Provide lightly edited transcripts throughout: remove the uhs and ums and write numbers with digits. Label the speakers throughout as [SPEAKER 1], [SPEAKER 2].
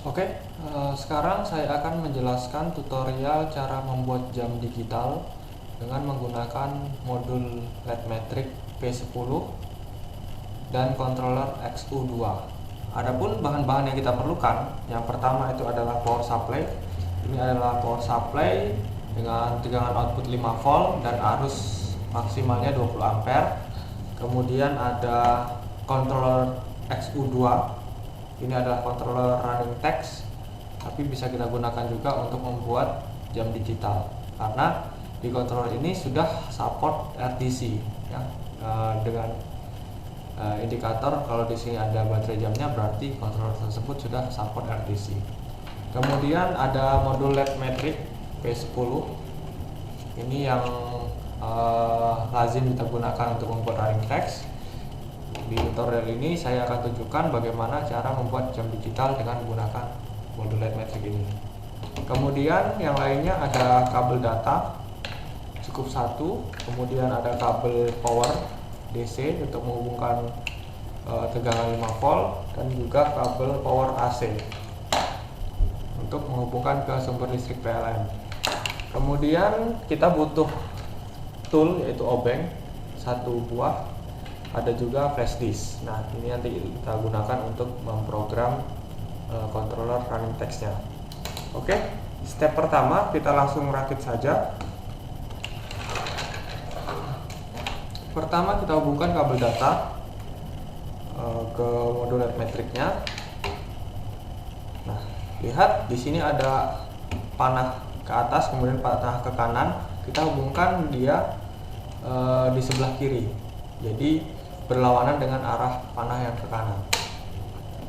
[SPEAKER 1] Oke, sekarang saya akan menjelaskan tutorial cara membuat jam digital dengan menggunakan modul LED Matrix P10 dan controller XU2. Adapun bahan-bahan yang kita perlukan, yang pertama itu adalah power supply. Ini adalah power supply dengan tegangan output 5 volt dan arus maksimalnya 20 ampere. Kemudian ada controller XU2. Ini adalah controller running text, tapi bisa kita gunakan juga untuk membuat jam digital karena di controller ini sudah support RTC ya, dengan indikator kalau di sini ada baterai jamnya, berarti controller tersebut sudah support RTC. Kemudian ada modul LED Matrix P10. Ini yang lazim kita gunakan untuk membuat running text. Di tutorial ini saya akan tunjukkan bagaimana cara membuat jam digital dengan menggunakan modul LED Matrix ini. Kemudian yang lainnya ada kabel data cukup satu, kemudian ada kabel power DC untuk menghubungkan tegangan 5 volt dan juga kabel power AC untuk menghubungkan ke sumber listrik PLN. Kemudian kita butuh tool yaitu obeng satu buah. Ada juga flash disk. Nah, ini nanti kita gunakan untuk memprogram controller running text-nya. Oke, step pertama kita langsung rakit saja. Pertama kita hubungkan kabel data ke modul LED Matrix-nya. Nah, lihat di sini ada panah ke atas, kemudian panah ke kanan. Kita hubungkan dia di sebelah kiri. Jadi berlawanan dengan arah panah yang ke kanan.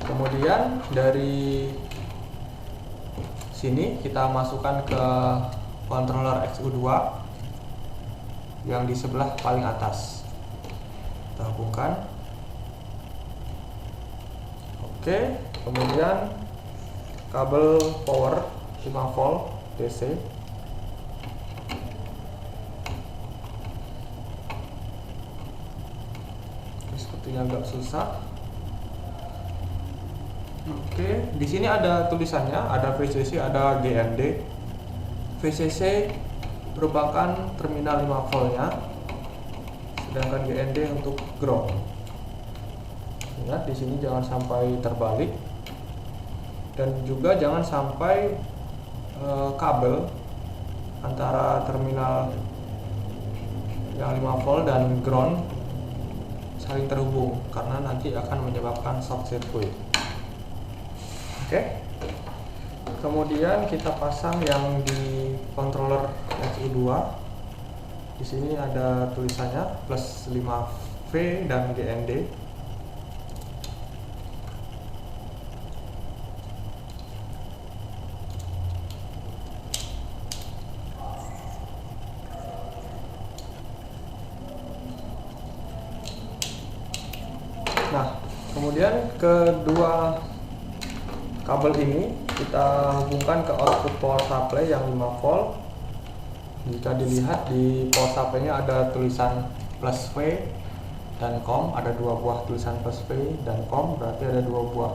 [SPEAKER 1] Kemudian dari sini kita masukkan ke controller XU2 yang di sebelah paling atas. Kita hubungkan. Oke, kemudian kabel power 5 volt DC. Sepertinya agak susah. Oke, di sini ada tulisannya, ada VCC, ada GND. VCC merupakan terminal 5 voltnya, sedangkan GND untuk ground. Ingat di sini jangan sampai terbalik, dan juga jangan sampai kabel antara terminal yang 5 volt dan ground saling terhubung karena nanti akan menyebabkan short circuit. Oke. Kemudian kita pasang yang di controller XU2. Di sini ada tulisannya plus 5V dan GND. Nah, kemudian kedua kabel ini kita hubungkan ke output power supply yang 5 volt. Jika dilihat di power supply-nya ada tulisan plus V dan COM, ada dua buah tulisan plus V dan COM, berarti ada dua buah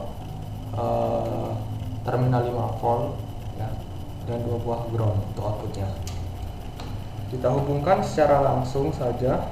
[SPEAKER 1] terminal 5 volt ya, dan dua buah ground untuk outputnya. Kita hubungkan secara langsung saja.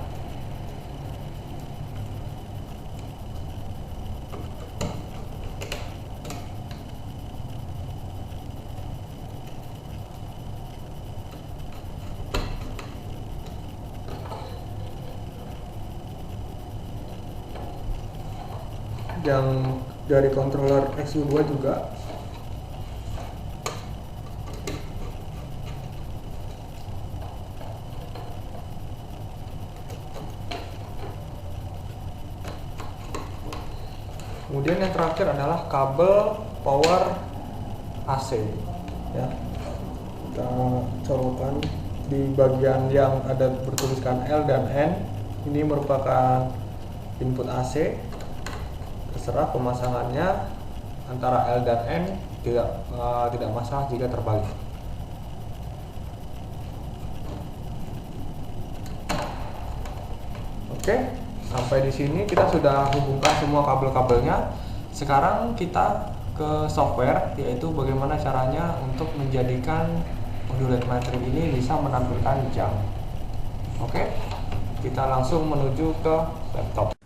[SPEAKER 1] Yang dari controller XU2 juga. Kemudian yang terakhir adalah kabel power AC ya. Kita colokkan di bagian yang ada bertuliskan L dan N. Ini merupakan input AC. Terserah pemasangannya antara L dan N, tidak masalah jika terbalik. Oke, sampai di sini kita sudah hubungkan semua kabel-kabelnya. Sekarang kita ke software, yaitu bagaimana caranya untuk menjadikan modul LED matrix ini bisa menampilkan jam. Oke, kita langsung menuju ke laptop.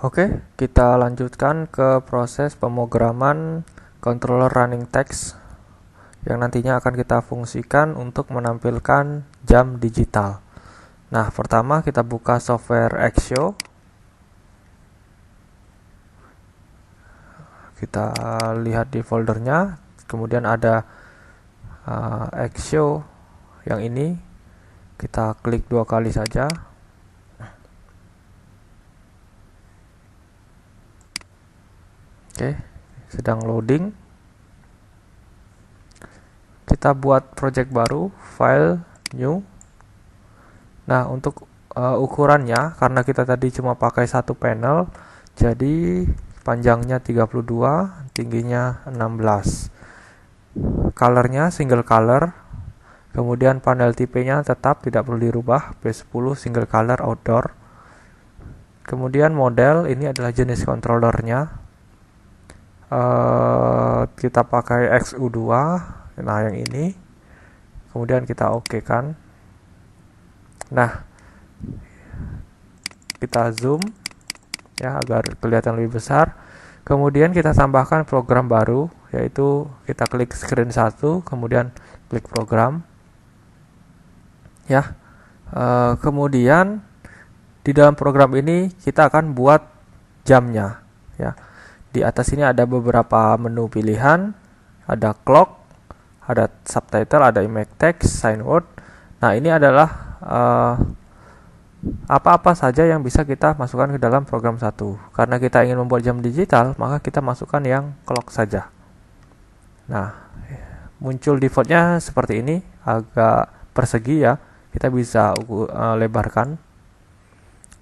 [SPEAKER 1] Oke, kita lanjutkan ke proses pemrograman controller running text yang nantinya akan kita fungsikan untuk menampilkan jam digital. Nah, pertama kita buka software Axio. Kita lihat di foldernya, kemudian ada Axio yang ini. Kita klik 2 kali saja. Oke, sedang loading. Kita buat project baru, file, new. Nah, untuk ukurannya, karena kita tadi cuma pakai satu panel, jadi panjangnya 32, tingginya 16. Colornya single color, kemudian panel tipenya tetap tidak perlu dirubah, P10 single color outdoor. Kemudian model, ini adalah jenis controllernya. Kita pakai XU2, nah yang ini. Kemudian kita oke kan. Nah, kita zoom ya agar kelihatan lebih besar. Kemudian kita tambahkan program baru, yaitu kita klik screen 1, kemudian klik program. Ya. Kemudian di dalam program ini kita akan buat jamnya, ya. Di atas ini ada beberapa menu pilihan, ada clock, ada subtitle, ada image text, sign word. Nah, ini adalah apa-apa saja yang bisa kita masukkan ke dalam program 1. Karena kita ingin membuat jam digital, maka kita masukkan yang clock saja. Nah, muncul defaultnya seperti ini, agak persegi ya. Kita bisa lebarkan.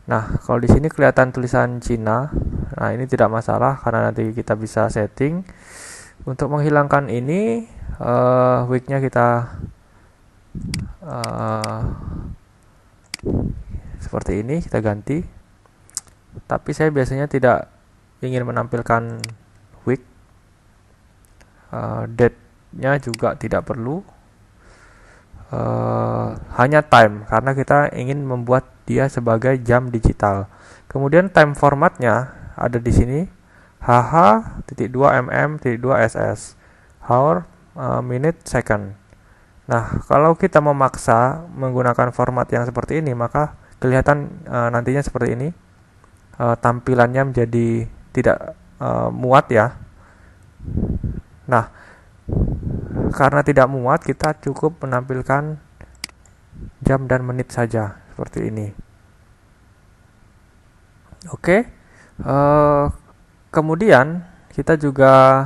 [SPEAKER 1] Nah, kalau di sini kelihatan tulisan Cina. Nah, ini tidak masalah karena nanti kita bisa setting. Untuk menghilangkan ini, week-nya kita seperti ini, kita ganti. Tapi saya biasanya tidak ingin menampilkan week. Date-nya juga tidak perlu. Hanya time, karena kita ingin membuat dia sebagai jam digital. Kemudian time formatnya ada di sini, HH.2mm.2ss, hour, minute, second. Nah, kalau kita memaksa menggunakan format yang seperti ini, maka kelihatan nantinya seperti ini. Tampilannya menjadi tidak muat ya. Nah, karena tidak muat, kita cukup menampilkan jam dan menit saja seperti ini. Oke. Kemudian kita juga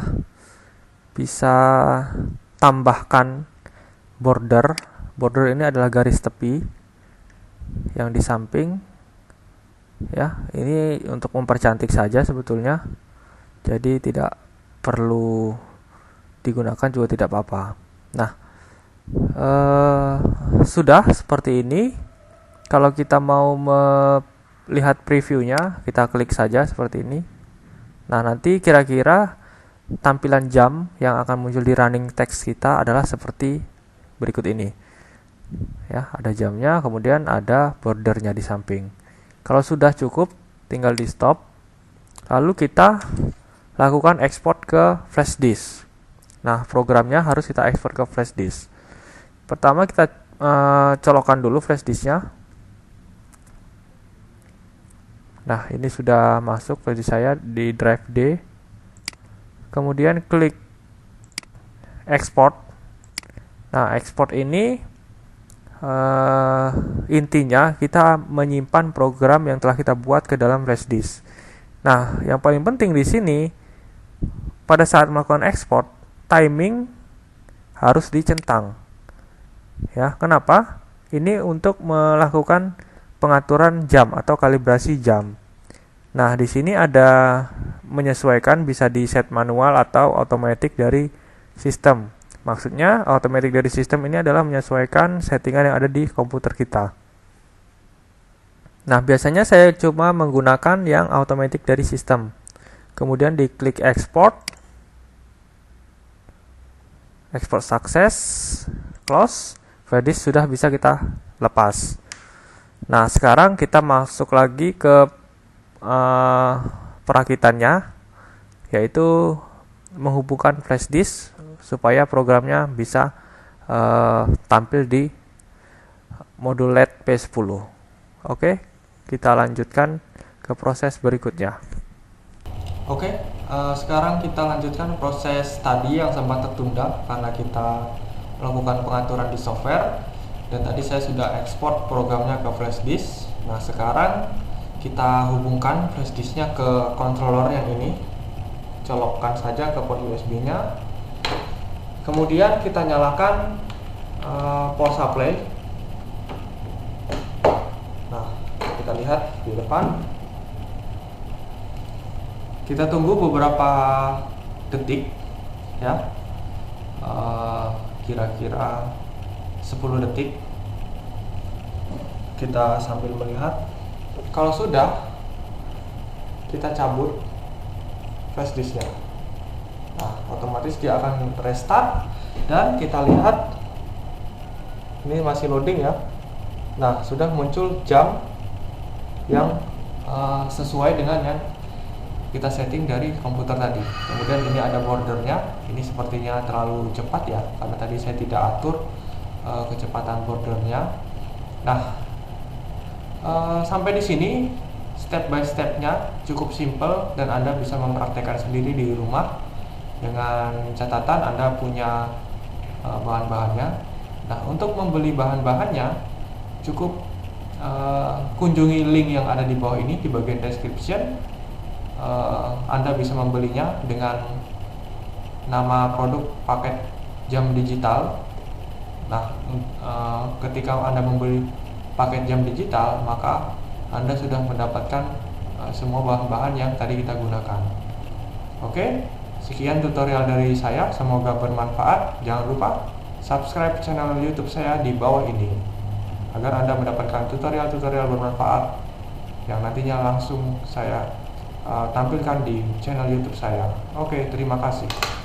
[SPEAKER 1] bisa tambahkan border. Border ini adalah garis tepi yang di samping. Ya, ini untuk mempercantik saja sebetulnya. Jadi tidak perlu digunakan juga tidak apa-apa. Nah, sudah seperti ini. Kalau kita mau lihat previewnya, kita klik saja seperti ini. Nah, nanti kira-kira tampilan jam yang akan muncul di running text kita adalah seperti berikut ini. Ya, ada jamnya, kemudian ada bordernya di samping. Kalau sudah cukup, tinggal di stop. Lalu kita lakukan export ke flash disk. Nah, programnya harus kita export ke flash disk. Pertama kita colokkan dulu flash disknya. Nah, ini sudah masuk flash disk saya di drive D. Kemudian klik export. Nah, export ini intinya kita menyimpan program yang telah kita buat ke dalam flash disk. Nah, yang paling penting di sini pada saat melakukan export, timing harus dicentang. Ya, kenapa? Ini untuk melakukan pengaturan jam atau kalibrasi jam. Nah, di sini ada menyesuaikan, bisa di set manual atau otomatis dari sistem. Maksudnya, otomatis dari sistem ini adalah menyesuaikan settingan yang ada di komputer kita. Nah, biasanya saya cuma menggunakan yang otomatis dari sistem.
[SPEAKER 2] kemudian diklik export, export sukses, close, flash disk sudah bisa kita lepas. Nah, sekarang kita masuk lagi ke perakitannya, yaitu menghubungkan flash disk supaya programnya bisa tampil di modul LED P10. Oke, kita lanjutkan ke proses berikutnya.
[SPEAKER 1] Oke, sekarang kita lanjutkan proses tadi yang sempat tertunda karena kita melakukan pengaturan di software, dan tadi saya sudah ekspor programnya ke flash disk. Nah, sekarang kita hubungkan flash disknya ke controller yang ini, colokkan saja ke port USB nya, kemudian kita nyalakan power supply. Nah, kita lihat di depan, kita tunggu beberapa detik ya, kira-kira 10 detik. Kita sambil melihat. Kalau sudah, kita cabut flash disknya. Nah, otomatis dia akan restart, dan kita lihat ini masih loading ya. Nah, sudah muncul jam yang sesuai dengan yang kita setting dari komputer tadi. Kemudian ini ada bordernya. Ini sepertinya terlalu cepat ya, karena tadi saya tidak atur kecepatan bordernya. Nah, sampai di sini step by stepnya cukup simple, dan Anda bisa mempraktekkan sendiri di rumah dengan catatan Anda punya bahan-bahannya. Nah, untuk membeli bahan-bahannya cukup kunjungi link yang ada di bawah ini di bagian description. Anda bisa membelinya dengan nama produk paket jam digital. Nah, ketika Anda membeli paket jam digital, maka Anda sudah mendapatkan semua bahan-bahan yang tadi kita gunakan. Oke, sekian tutorial dari saya, semoga bermanfaat. Jangan lupa subscribe channel YouTube saya di bawah ini agar Anda mendapatkan tutorial-tutorial bermanfaat yang nantinya langsung saya tampilkan di channel YouTube saya. Oke, terima kasih.